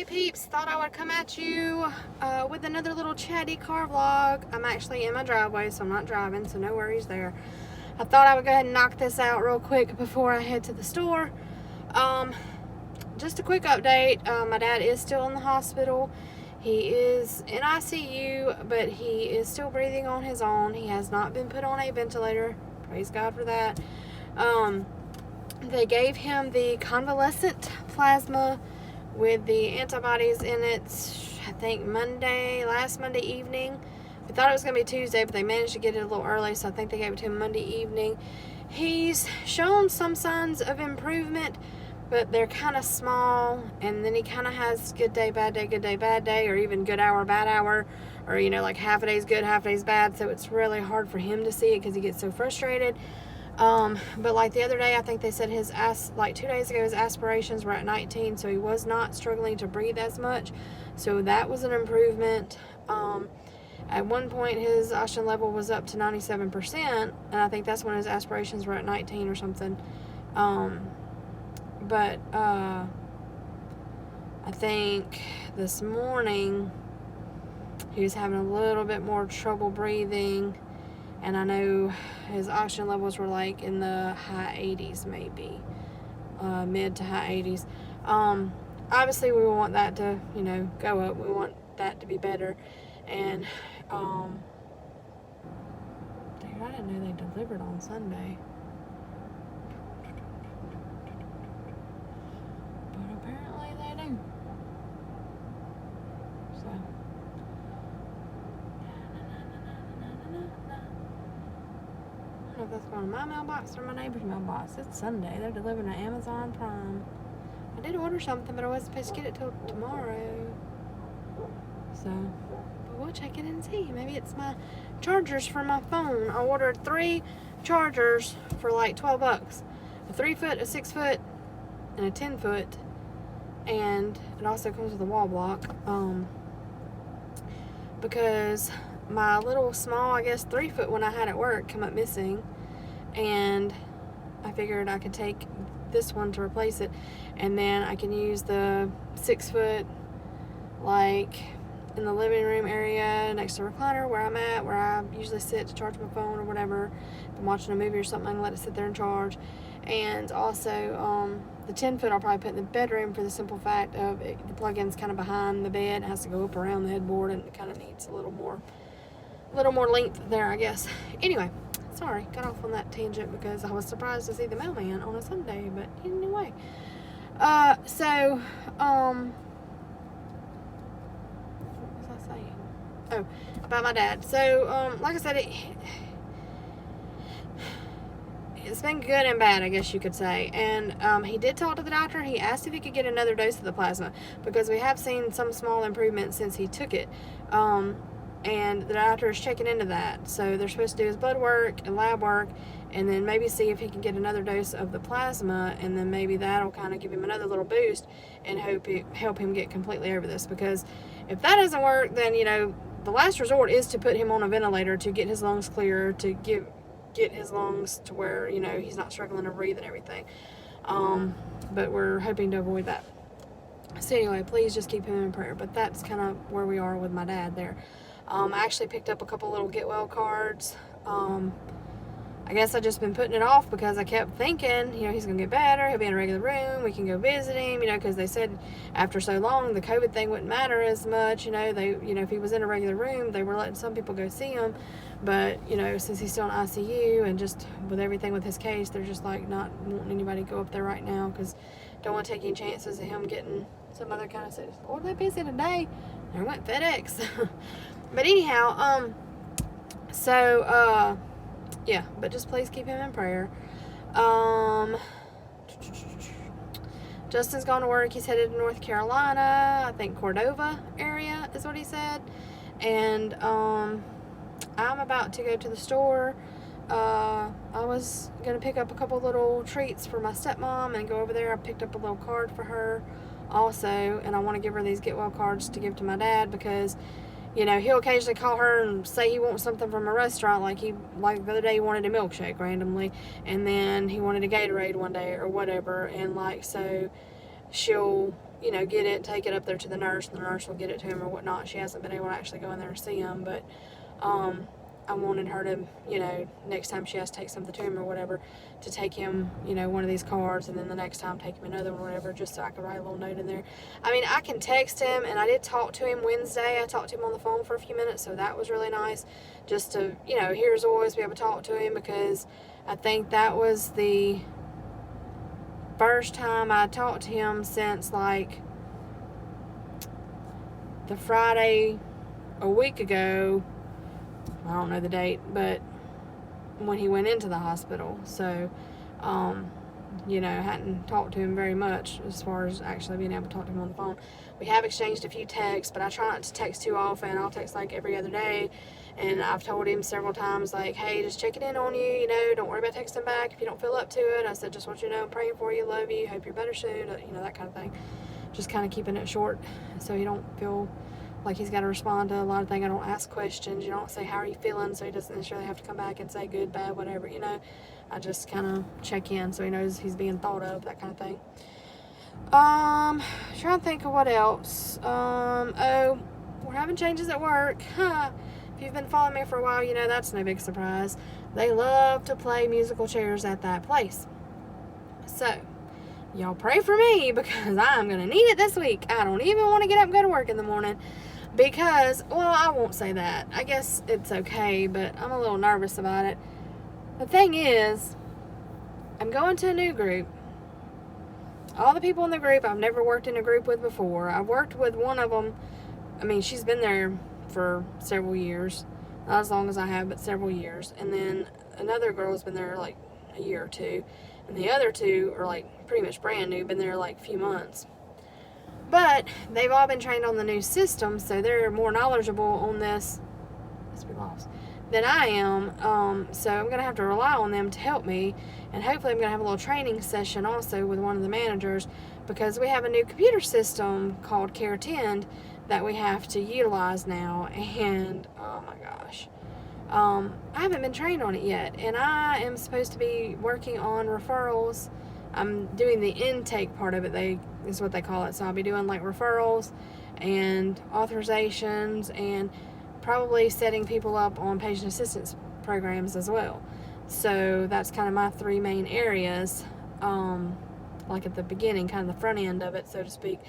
Hey peeps, thought I would come at you with another little chatty car vlog. I'm actually in my driveway, so I'm not driving, so no worries there. I thought I would go ahead and knock this out real quick before I head to the store. Just a quick update. My dad is still in the hospital. He is in ICU, but he is still breathing on his own. He has not been put on a ventilator. Praise God for that. They gave him the convalescent plasma with the antibodies in it, I think last Monday evening. We thought it was going to be Tuesday, but they managed to get it a little early, so I think they gave it to him Monday evening. He's shown some signs of improvement, but they're kind of small, and then he kind of has good day, bad day, good day, bad day, or even good hour, bad hour, or, you know, like half a day's good, half a day's bad, so it's really hard for him to see it because he gets so frustrated. But like the other day, I think they said 2 days ago, his aspirations were at 19, so he was not struggling to breathe as much. So that was an improvement. At one point, his oxygen level was up to 97%, and I think that's when his aspirations were at 19 or something. But I think this morning, he was having a little bit more trouble breathing. And I know his oxygen levels were like in the high 80s, maybe mid to high 80s. Obviously, we want that to, you know, go up. We want that to be better. And dude, I didn't know they delivered on Sunday. But apparently they do. So. I don't know if that's going to my mailbox or my neighbor's mailbox. It's Sunday. They're delivering to Amazon Prime. I did order something, but I wasn't supposed to get it till tomorrow. So, but we'll check it and see. Maybe it's my chargers for my phone. I ordered 3 chargers for like $12. A 3-foot, a 6-foot, and a 10-foot. And it also comes with a wall block. Because my little small, I guess 3-foot one I had at work come up missing, and I figured I could take this one to replace it, and then I can use the 6-foot like in the living room area next to the recliner where I'm at, where I usually sit to charge my phone or whatever. If I'm watching a movie or something, I can let it sit there and charge. And also the 10-foot I'll probably put in the bedroom for the simple fact of the plug-in's kind of behind the bed. It has to go up around the headboard, and it kind of needs a little more length there, I guess. Anyway, sorry, got off on that tangent because I was surprised to see the mailman on a Sunday, but anyway. What was I saying? Oh, about my dad. So, like I said, it's been good and bad, I guess you could say. And he did talk to the doctor. He asked if he could get another dose of the plasma because we have seen some small improvement since he took it. And the doctor is checking into that. So they're supposed to do his blood work and lab work, and then maybe see if he can get another dose of the plasma, and then maybe that'll kind of give him another little boost and help him get completely over this. Because if that doesn't work, then, you know, the last resort is to put him on a ventilator to get his lungs clear, to get his lungs to where, you know, he's not struggling to breathe and everything. But we're hoping to avoid that. So anyway, please just keep him in prayer. But that's kind of where we are with my dad there. I actually picked up a couple little get well cards. I guess I've just been putting it off because I kept thinking, you know, he's going to get better. He'll be in a regular room. We can go visit him, you know, because they said after so long, the COVID thing wouldn't matter as much. You know, if he was in a regular room, they were letting some people go see him. But, you know, since he's still in ICU and just with everything with his case, they're just like not wanting anybody to go up there right now because don't want to take any chances of him getting some other kind of sickness. Oh, they're busy today. There went FedEx. But anyhow, yeah, but just please keep him in prayer. Justin's gone to work. He's headed to North Carolina. I think Cordova area is what he said. And I'm about to go to the store. I was going to pick up a couple little treats for my stepmom and go over there. I picked up a little card for her also, and I want to give her these get well cards to give to my dad because, you know, he'll occasionally call her and say he wants something from a restaurant, like the other day he wanted a milkshake randomly, and then he wanted a Gatorade one day or whatever, and like, so she'll get it, take it up there to the nurse, and the nurse will get it to him or whatnot. She hasn't been able to actually go in there and see him, but I wanted her to, next time she has to take something to him or whatever, to take him, one of these cards, and then the next time take him another one or whatever, just so I could write a little note in there. I mean, I can text him, and I did talk to him Wednesday. I talked to him on the phone for a few minutes, so that was really nice, just to, hear his voice, be able to talk to him, because I think that was the first time I talked to him since, like, the Friday a week ago. I don't know the date, but when he went into the hospital. So, hadn't talked to him very much as far as actually being able to talk to him on the phone. We have exchanged a few texts, but I try not to text too often. I'll text like every other day. And I've told him several times, like, hey, just checking in on you, don't worry about texting back if you don't feel up to it. I said, just want you to know I'm praying for you, love you, hope you're better soon, that kind of thing. Just kind of keeping it short so he don't feel like he's got to respond to a lot of things. I don't ask questions. You don't say, how are you feeling? So he doesn't necessarily have to come back and say good, bad, whatever, I just kind of check in so he knows he's being thought of, that kind of thing. Trying to think of what else. We're having changes at work. If you've been following me for a while, that's no big surprise. They love to play musical chairs at that place. So, y'all pray for me, because I'm going to need it this week. I don't even want to get up and go to work in the morning. Because, I won't say that. I guess it's okay, but I'm a little nervous about it. The thing is, I'm going to a new group. All the people in the group I've never worked in a group with before. I've worked with one of them. I mean, she's been there for several years. Not as long as I have, but several years. And then another girl's been there like a year or two. And the other two are like pretty much brand new, been there like a few months. But they've all been trained on the new system, so they're more knowledgeable on this than I am. So I'm going to have to rely on them to help me. And hopefully I'm going to have a little training session also with one of the managers, because we have a new computer system called Care Attend that we have to utilize now. And oh my gosh, I haven't been trained on it yet, and I am supposed to be working on referrals. I'm doing the intake part of it, is what they call it. So I'll be doing like referrals and authorizations, and probably setting people up on patient assistance programs as well. So that's kind of my three main areas, like at the beginning, kind of the front end of it, so to speak.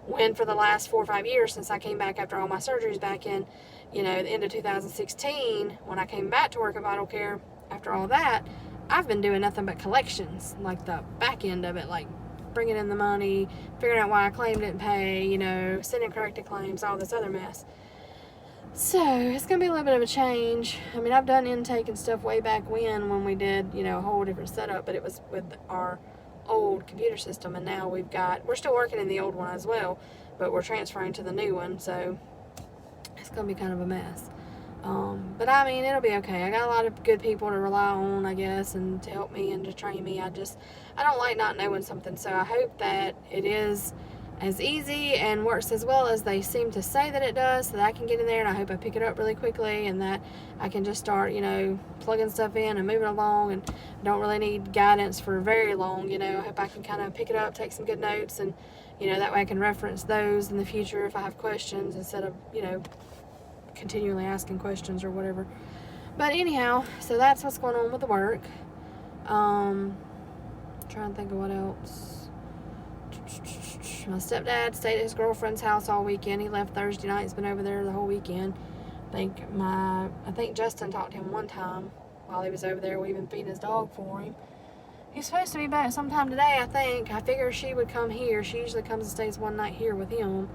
When for the last 4 or 5 years since I came back after all my surgeries back in, the end of 2016, when I came back to work at Vital Care, after all that, I've been doing nothing but collections, like the back end of it, like bringing in the money, figuring out why a claim didn't pay, sending corrected claims, all this other mess. So it's going to be a little bit of a change. I mean, I've done intake and stuff way back when we did, a whole different setup, but it was with our old computer system, and now we're still working in the old one as well, but we're transferring to the new one, so it's going to be kind of a mess. But I mean, it'll be okay. I got a lot of good people to rely on, I guess, and to help me and to train me. I don't like not knowing something, so I hope that it is as easy and works as well as they seem to say that it does, so that I can get in there, and I hope I pick it up really quickly, and that I can just start, plugging stuff in and moving along, and don't really need guidance for very long. I hope I can kind of pick it up, take some good notes, and that way I can reference those in the future if I have questions, instead of continually asking questions or whatever. But anyhow, so that's what's going on with the work. Trying to think of what else. My stepdad stayed at his girlfriend's house all weekend. He left Thursday night. He's been over there the whole weekend. I think Justin talked to him one time while he was over there. We've been feeding his dog for him. He's supposed to be back sometime today, I think. I figure she would come here. She usually comes and stays one night here with him,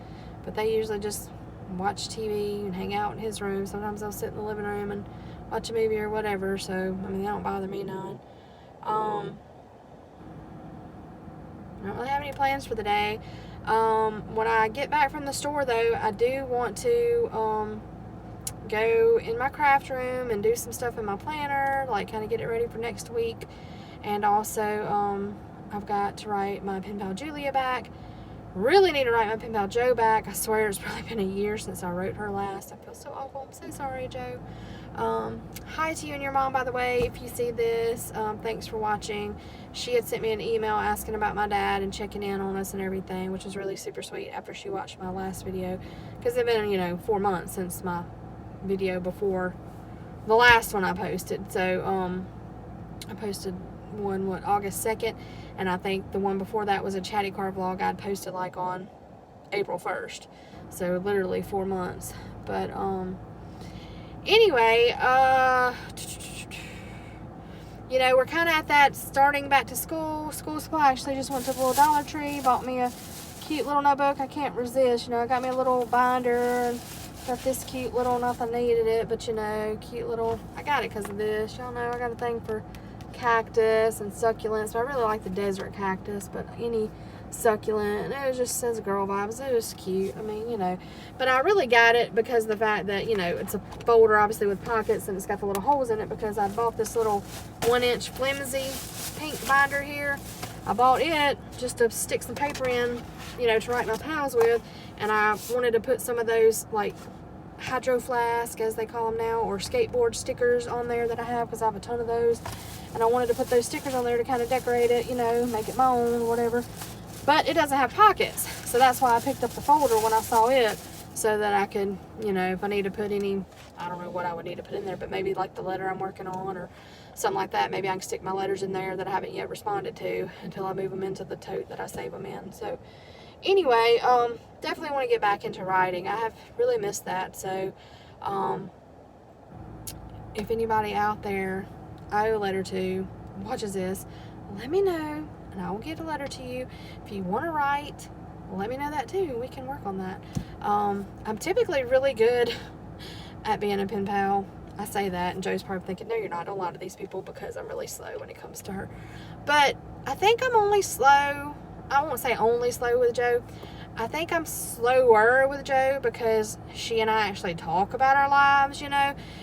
but they usually just watch TV and hang out in his room. Sometimes they'll sit in the living room and watch a movie or whatever, so I mean, they don't bother me none. I don't really have any plans for the day. When I get back from the store, though, I do want to go in my craft room and do some stuff in my planner, like kind of get it ready for next week. And also, I've got to write my pen pal Julia back Really need to write my pen pal Joe back. I swear it's probably been a year since I wrote her last. I feel so awful. I'm so sorry, Joe. Hi to you and your mom, by the way, if you see this. Thanks for watching. She had sent me an email asking about my dad and checking in on us and everything, which was really super sweet after she watched my last video, because it's been 4 months since my video before the last one I posted. So I posted one August 2nd, and I think the one before that was a Chatty Car vlog I'd posted like on April 1st, so literally 4 months. But anyway, we're kind of at that starting back to school supply. Actually, just went to the little Dollar Tree, bought me a cute little notebook. I can't resist. I got me a little binder, and got this cute little, nothing needed it, but cute little, I got it because of this. Y'all know I got a thing for cactus and succulents. I really like the desert cactus, but any succulent, and it just says girl vibes. It was cute. I mean, but I really got it because of the fact that it's a folder obviously with pockets, and it's got the little holes in it, because I bought this little 1-inch flimsy pink binder here. I bought it just to stick some paper in, to write my pals with, and I wanted to put some of those like hydro flask, as they call them now, or skateboard stickers on there that I have, because I have a ton of those, and I wanted to put those stickers on there to kind of decorate it, make it my own, whatever. But it doesn't have pockets, so that's why I picked up the folder when I saw it, so that I could, if I need to put any, I don't know what I would need to put in there, but maybe like the letter I'm working on or something like that. Maybe I can stick my letters in there that I haven't yet responded to until I move them into the tote that I save them in. So anyway, definitely want to get back into writing. I have really missed that. So if anybody out there I owe a letter to watches this, let me know, and I will get a letter to you. If you want to write, let me know that too. We can work on that. I'm typically really good at being a pen pal. I say that, and Joe's probably thinking, no, you're not. Don't lie to these people, because I'm really slow when it comes to her. But I think I'm only slow. I won't say only slow with Joe. I think I'm slower with Joe because she and I actually talk about our lives,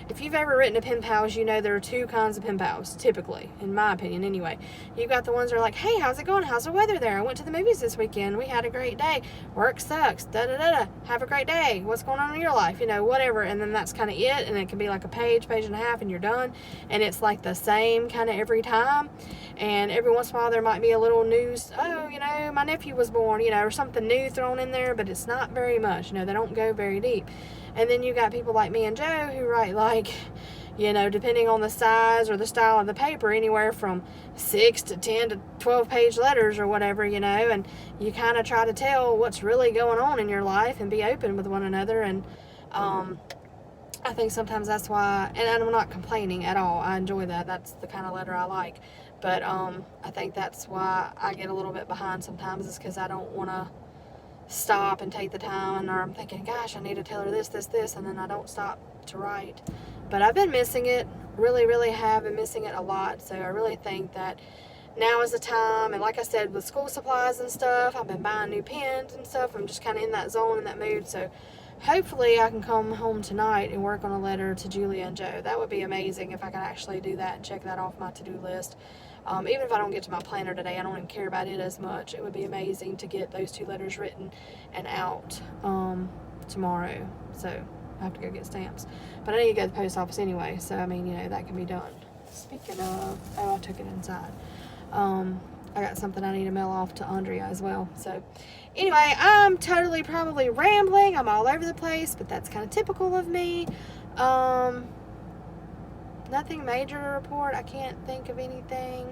If you've ever written to pen pals, there are two kinds of pen pals, typically, in my opinion anyway. You've got the ones that are like, hey, how's it going? How's the weather there? I went to the movies this weekend. We had a great day. Work sucks. Da-da-da-da. Have a great day. What's going on in your life? Whatever. And then that's kind of it. And it can be like a page and a half, and you're done. And it's like the same kind of every time. And every once in a while there might be a little news. Oh, my nephew was born, or something new thrown in there, but it's not very much. They don't go very deep. And then you got people like me and Joe who write like, depending on the size or the style of the paper, anywhere from 6 to 10 to 12 page letters or whatever, and you kind of try to tell what's really going on in your life and be open with one another. And I think sometimes that's why, and I'm not complaining at all, I enjoy that. That's the kind of letter I like. But I think that's why I get a little bit behind sometimes, is because I don't want to stop and take the time, or I'm thinking, gosh, I need to tell her this, and then I don't stop to write. But I've been missing it, really have been missing it a lot. So I really think that now is the time. And like I said, with school supplies and stuff, I've been buying new pens and stuff. I'm just kind of in that zone, in that mood. So hopefully I can come home tonight and work on a letter to Julia and Joe. That would be amazing if I could actually do that and check that off my to-do list. Even if I don't get to my planner today, I don't even care about it as much. It would be amazing to get those 2 letters written and out tomorrow. So I have to go get stamps. But I need to go to the post office anyway, so I mean, that can be done. Speaking of, I took it inside. I got something I need to mail off to Andrea as well. So anyway, I'm totally probably rambling. I'm all over the place, but that's kind of typical of me. Nothing major to report. I can't think of anything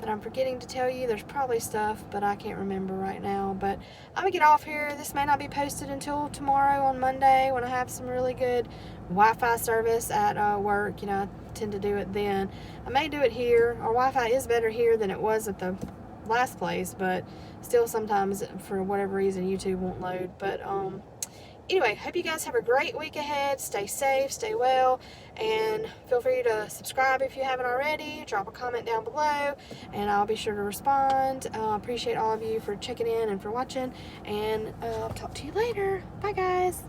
that I'm forgetting to tell you. There's probably stuff, but I can't remember right now. But I'm gonna get off here. This may not be posted until tomorrow on Monday, when I have some really good Wi-Fi service at work. I tend to do it then. I may do it here. Our Wi-Fi is better here than it was at the last place, but still sometimes for whatever reason YouTube won't load. But anyway, hope you guys have a great week ahead. Stay safe, stay well, and feel free to subscribe if you haven't already. Drop a comment down below, and I'll be sure to respond. Appreciate all of you for checking in and for watching, and I'll talk to you later. Bye, guys.